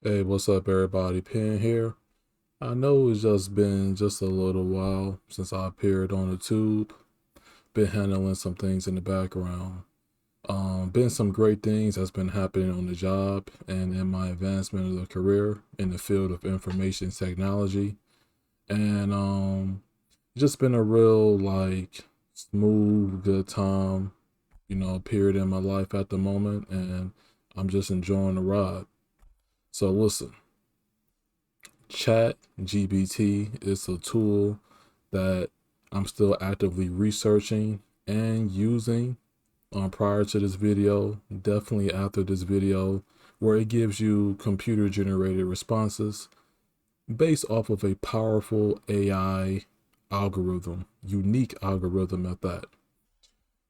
Hey, what's up, everybody? Pin here. I know it's just been just a little while since I appeared on the tube. Been handling some things in the background. Been some great things that's been happening on the job and in my advancement of the career in the field of information technology. And just been a real smooth, good time, period in my life at the moment, and I'm just enjoying the ride. So listen. ChatGPT is a tool that I'm still actively researching and using prior to this video, definitely after this video, where it gives you computer generated responses based off of a powerful AI algorithm, unique algorithm at that.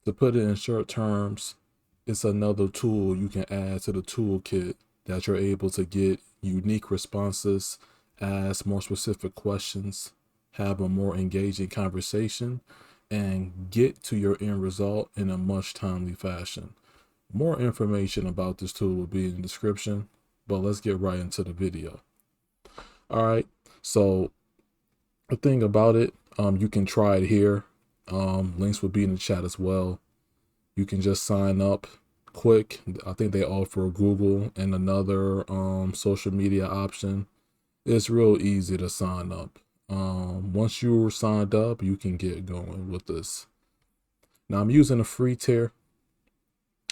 To put it in short terms, it's another tool you can add to the toolkit that you're able to get unique responses, ask more specific questions, have a more engaging conversation, and get to your end result in a much timely fashion. More information about this tool will be in the description, but let's get right into the video. All right, so the thing about it, you can try it here. Links will be in the chat as well. You can just sign up quick. I think they offer Google and another social media option. It's real easy to sign up. Once you're signed up, you can get going with this. Now I'm using a free tier,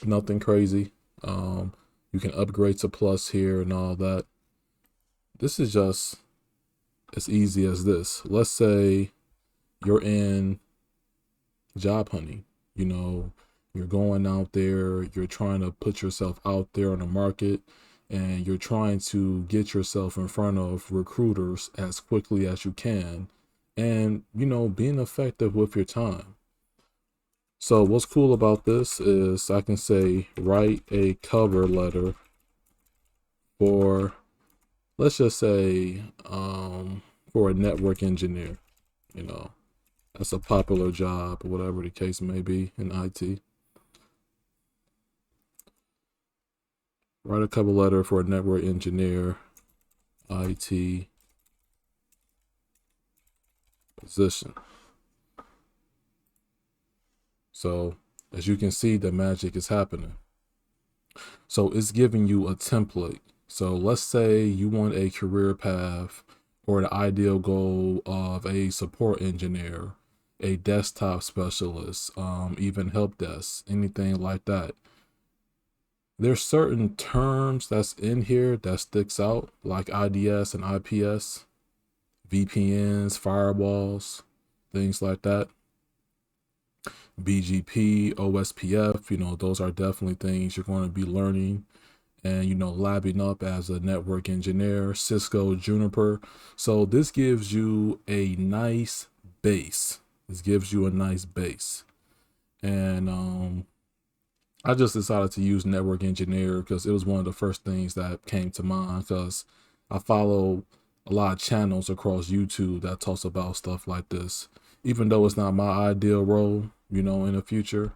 nothing crazy. You can upgrade to plus here and all that. This is just as easy as this. Let's say you're in job hunting, you know, you're going out there, you're trying to put yourself out there on the market, and you're trying to get yourself in front of recruiters as quickly as you can, and being effective with your time. So what's cool about this is I can say write a cover letter for, let's just say, for a network engineer. you know that's a popular job, whatever the case may be in IT. Write a cover letter for a network engineer, IT position. So as you can see, the magic is happening. So it's giving you a template. So let's say you want a career path or the ideal goal of a support engineer, a desktop specialist, even help desk, anything like that. There's certain terms that's in here that sticks out, like IDS and IPS, VPNs, firewalls, things like that. BGP, OSPF, those are definitely things you're going to be learning and, labbing up as a network engineer. Cisco, Juniper. So this gives you a nice base. This gives you a nice base. And I just decided to use network engineer because it was one of the first things that came to mind, because I follow a lot of channels across YouTube that talks about stuff like this. Even though it's not my ideal role, in the future,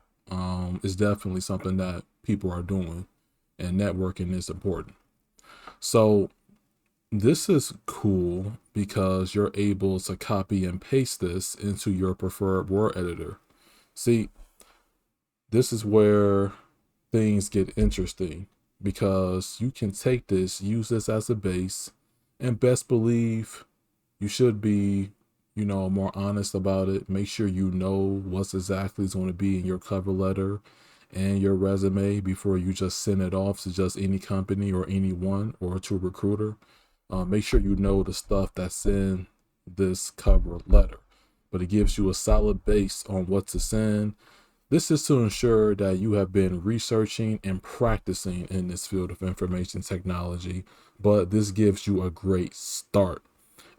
it's definitely something that people are doing, and networking is important. So this is cool because you're able to copy and paste this into your preferred word editor. See, this is where things get interesting, because you can take this, use this as a base, and best believe you should be, more honest about it. Make sure you know what's exactly is going to be in your cover letter and your resume before you just send it off to just any company or anyone or to a recruiter. Make sure you know the stuff that's in this cover letter, but it gives you a solid base on what to send. This is to ensure that you have been researching and practicing in this field of information technology, but this gives you a great start.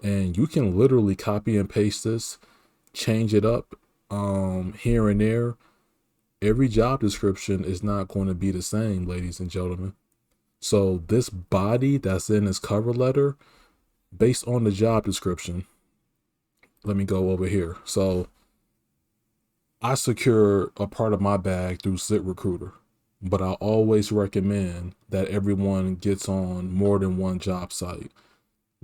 And you can literally copy and paste this, change it up here and there. Every job description is not going to be the same, ladies and gentlemen. So this body that's in this cover letter, based on the job description, let me go over here. So I secure a part of my bag through ZipRecruiter. but I always recommend that everyone gets on more than one job site.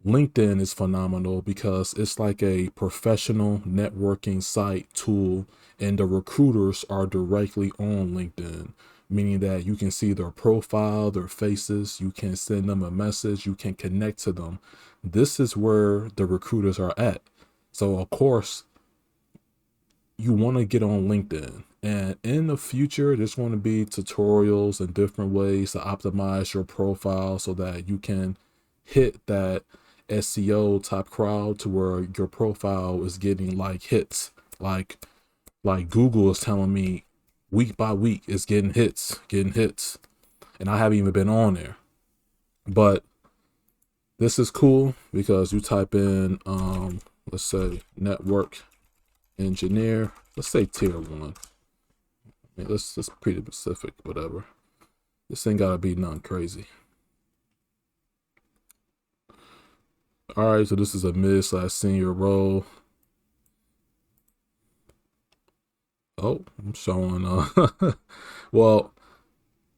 LinkedIn is phenomenal because it's like a professional networking site tool, and the recruiters are directly on LinkedIn, meaning that you can see their profile, their faces, you can send them a message, you can connect to them. This is where the recruiters are at. So, of course, you want to get on LinkedIn. And in the future, there's going to be tutorials and different ways to optimize your profile so that you can hit that SEO type crowd to where your profile is getting like hits. Like Google is telling me week by week it's getting hits, getting hits. And I haven't even been on there. But this is cool because you type in let's say network engineer, let's say tier 1. Let's pretty specific, whatever. This ain't gotta be nothing crazy. All right, so this is a mid/senior role. Oh, I'm showing. Well,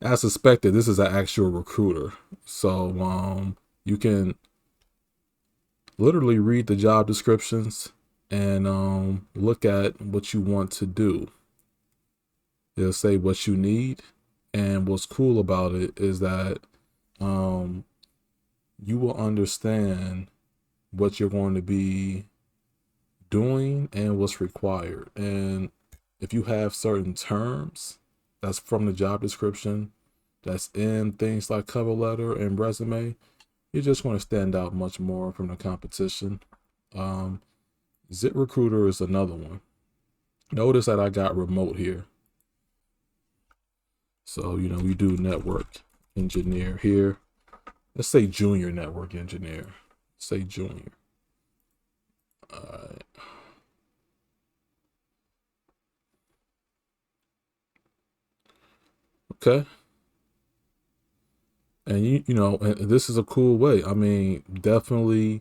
as suspected, this is an actual recruiter. So you can literally read the job descriptions and look at what you want to do. It'll say what you need, and what's cool about it is that um, you will understand what you're going to be doing and what's required. And if you have certain terms that's from the job description, that's in things like cover letter and resume, you're just going to stand out much more from the competition. Um, ZipRecruiter is another one. Notice that I got remote here. So, we do network engineer here. Let's say junior network engineer. Say junior. All right. Okay. And and this is a cool way. I mean, definitely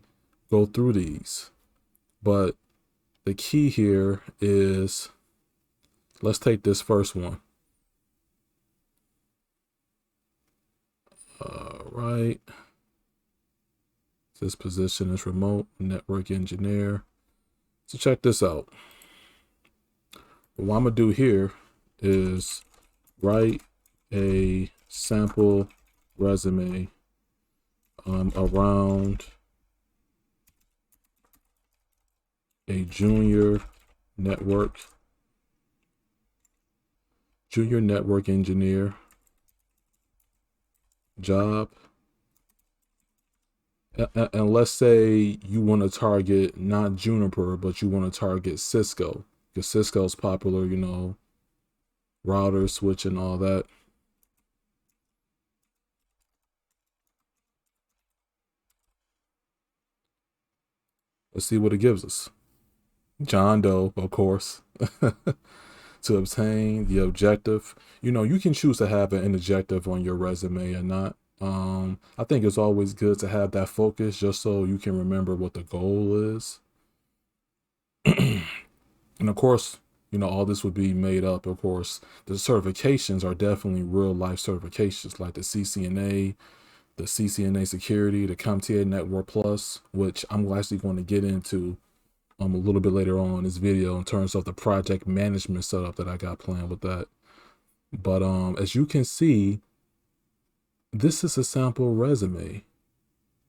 go through these. But the key here is, let's take this first one. All right. This position is remote network engineer. So check this out. What I'm gonna do here is write a sample resume around a junior network engineer job. And let's say you want to target not Juniper, but you want to target Cisco, because Cisco's popular, router, switch, and all that. Let's see what it gives us. John Doe, of course. To obtain the objective. You can choose to have an objective on your resume or not. I think it's always good to have that focus just so you can remember what the goal is. And of course, all this would be made up. Of course, the certifications are definitely real life certifications like the CCNA, the CCNA Security, the CompTIA Network Plus, which I'm actually going to get into a little bit later on in this video in terms of the project management setup that I got planned with that. But as you can see, this is a sample resume.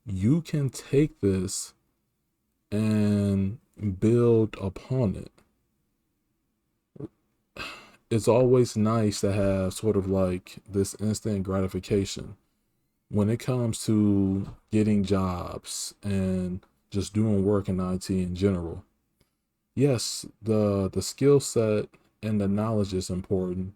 You can take this and build upon it. It's always nice to have sort of like this instant gratification when it comes to getting jobs and just doing work in IT in general. Yes, the skill set and the knowledge is important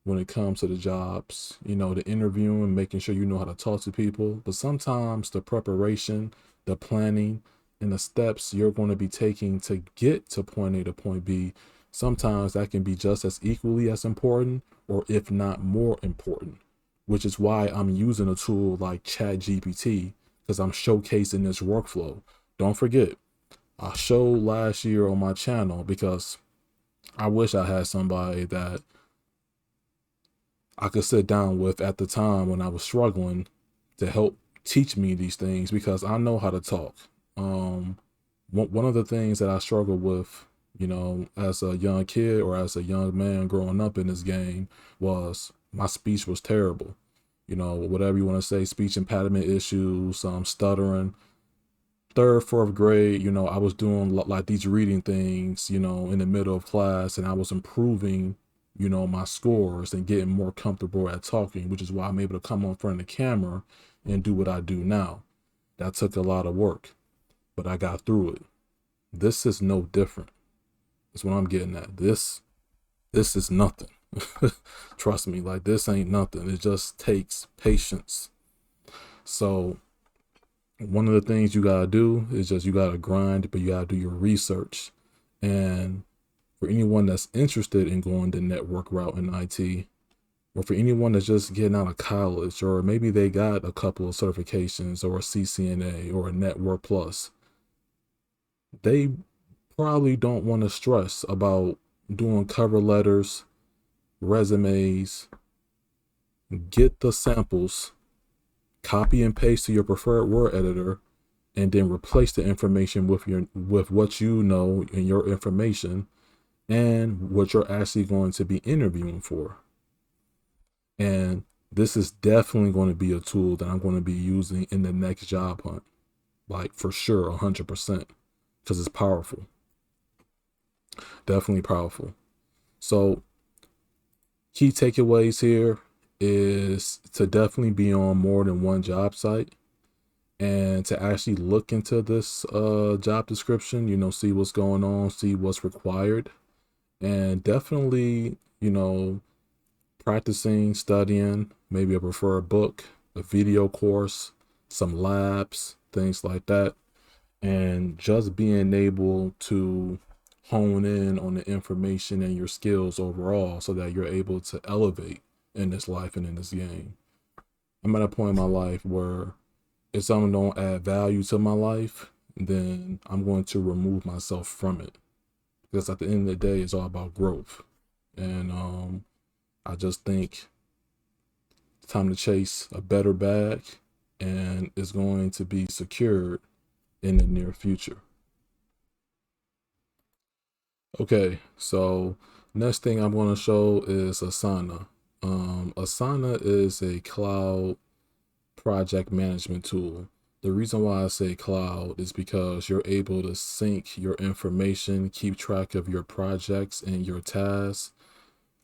when it comes to the jobs, the interviewing, making sure you know how to talk to people. But sometimes the preparation, the planning, and the steps you're going to be taking to get to point A to point B, sometimes that can be just as equally as important, or if not more important, which is why I'm using a tool like ChatGPT, because I'm showcasing this workflow. Don't forget, I showed last year on my channel because I wish I had somebody that I could sit down with at the time when I was struggling to help teach me these things because I know how to talk. Um, one of the things that I struggled with, as a young kid or as a young man growing up in this game was my speech was terrible. Whatever you want to say, speech impediment issues, stuttering. Third, fourth grade, I was doing like these reading things, in the middle of class, and I was improving, my scores and getting more comfortable at talking, which is why I'm able to come on front of the camera and do what I do now. That took a lot of work, but I got through it. This is no different. That's what I'm getting at. This is nothing. Trust me, like this ain't nothing. It just takes patience. So one of the things you gotta do is just you gotta grind, but you gotta do your research. And for anyone that's interested in going the network route in IT, or for anyone that's just getting out of college, or maybe they got a couple of certifications or a CCNA or a Network Plus, they probably don't want to stress about doing cover letters, resumes. Get the samples, copy and paste to your preferred word editor, and then replace the information with what you know in your information and what you're actually going to be interviewing for. And this is definitely going to be a tool that I'm going to be using in the next job hunt, like for sure, 100%, because it's powerful. Definitely powerful. So key takeaways here is to definitely be on more than one job site and to actually look into this job description, see what's going on, see what's required, and definitely, practicing, studying, maybe a preferred book, a video course, some labs, things like that, and just being able to hone in on the information and your skills overall so that you're able to elevate in this life and in this game. I'm at a point in my life where if something don't add value to my life, then I'm going to remove myself from it. Because at the end of the day, it's all about growth. And I just think it's time to chase a better bag, and it's going to be secured in the near future. Okay, so next thing I'm going to show is Asana. Asana is a cloud project management tool. The reason why I say cloud is because you're able to sync your information, keep track of your projects and your tasks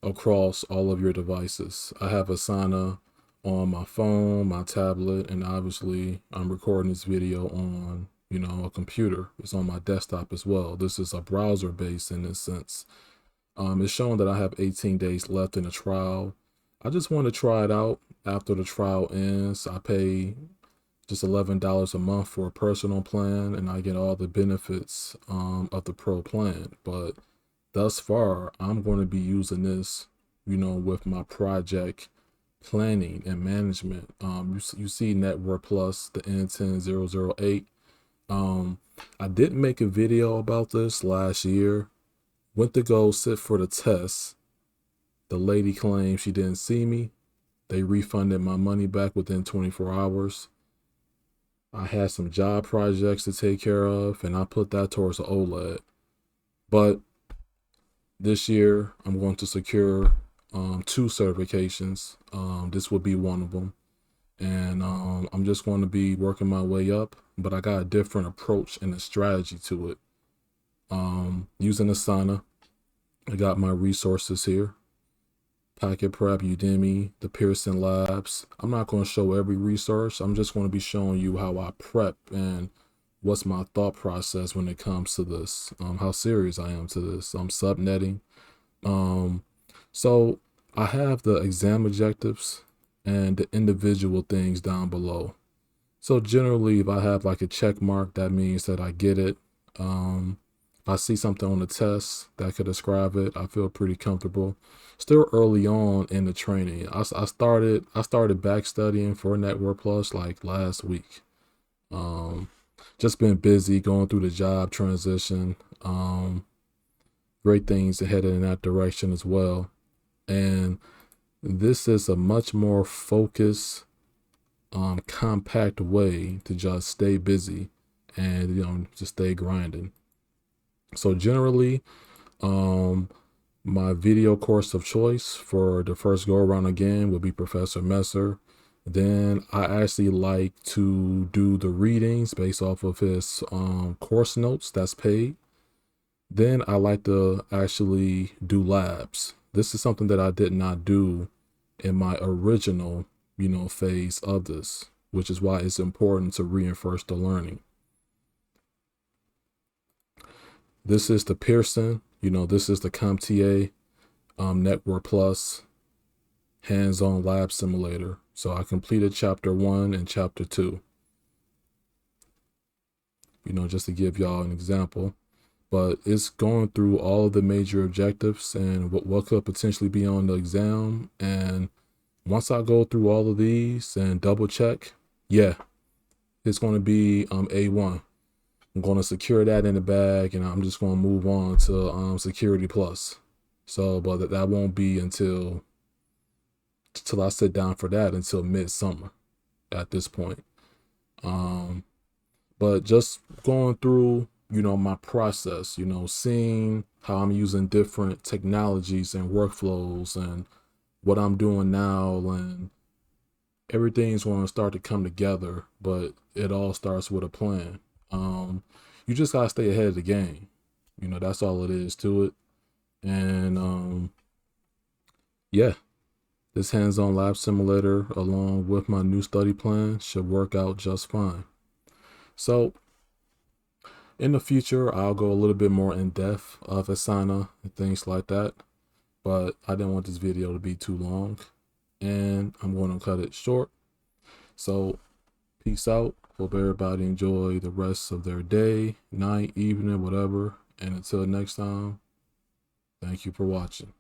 across all of your devices. I have Asana on my phone, my tablet, and obviously I'm recording this video on, a computer. It's on my desktop as well. This is a browser based in this sense. It's showing that I have 18 days left in the trial. I just want to try it out. After the trial ends, I pay just $11 a month for a personal plan, and I get all the benefits of the pro plan. But thus far, I'm going to be using this, with my project planning and management. You see Network Plus, the N10008. I did make a video about this last year. Went to go sit for the test. The lady claimed she didn't see me. They refunded my money back within 24 hours. I had some job projects to take care of, and I put that towards the OLED. But this year, I'm going to secure 2 certifications. This will be one of them. And I'm just going to be working my way up, but I got a different approach and a strategy to it. Using Asana, I got my resources here. Packet Prep, Udemy, the Pearson Labs. I'm not going to show every resource. I'm just going to be showing you how I prep and what's my thought process when it comes to this, how serious I am to this. I'm subnetting. So I have the exam objectives and the individual things down below. So generally, if I have like a check mark, that means that I get it. If I see something on the test that could describe it, I feel pretty comfortable. Still early on in the training. I started back studying for Network Plus like last week. Just been busy going through the job transition. Great things ahead in that direction as well. And This is a much more focused, compact way to just stay busy and, just stay grinding. So generally, um, my video course of choice for the first go around again would be Professor Messer. Then I actually like to do the readings based off of his course notes that's paid. Then I like to actually do labs. This is something that I did not do in my original, phase of this, which is why it's important to reinforce the learning. This is the Pearson, this is the CompTIA Network Plus hands-on lab simulator. So I completed chapter 1 and chapter 2, just to give y'all an example. But it's going through all of the major objectives and what could potentially be on the exam. And once I go through all of these and double check, yeah, it's going to be A1. I'm going to secure that in the bag, and I'm just going to move on to Security Plus. So, but that won't be until I sit down for that until midsummer at this point. But just going through, my process, seeing how I'm using different technologies and workflows and what I'm doing now, and everything's going to start to come together, but it all starts with a plan. You just gotta stay ahead of the game. That's all it is to it. And yeah, this hands-on lab simulator along with my new study plan should work out just fine. So in the future, I'll go a little bit more in depth of Asana and things like that, but I didn't want this video to be too long, and I'm going to cut it short. So peace out. Hope everybody enjoy the rest of their day, night, evening, whatever. And until next time, thank you for watching.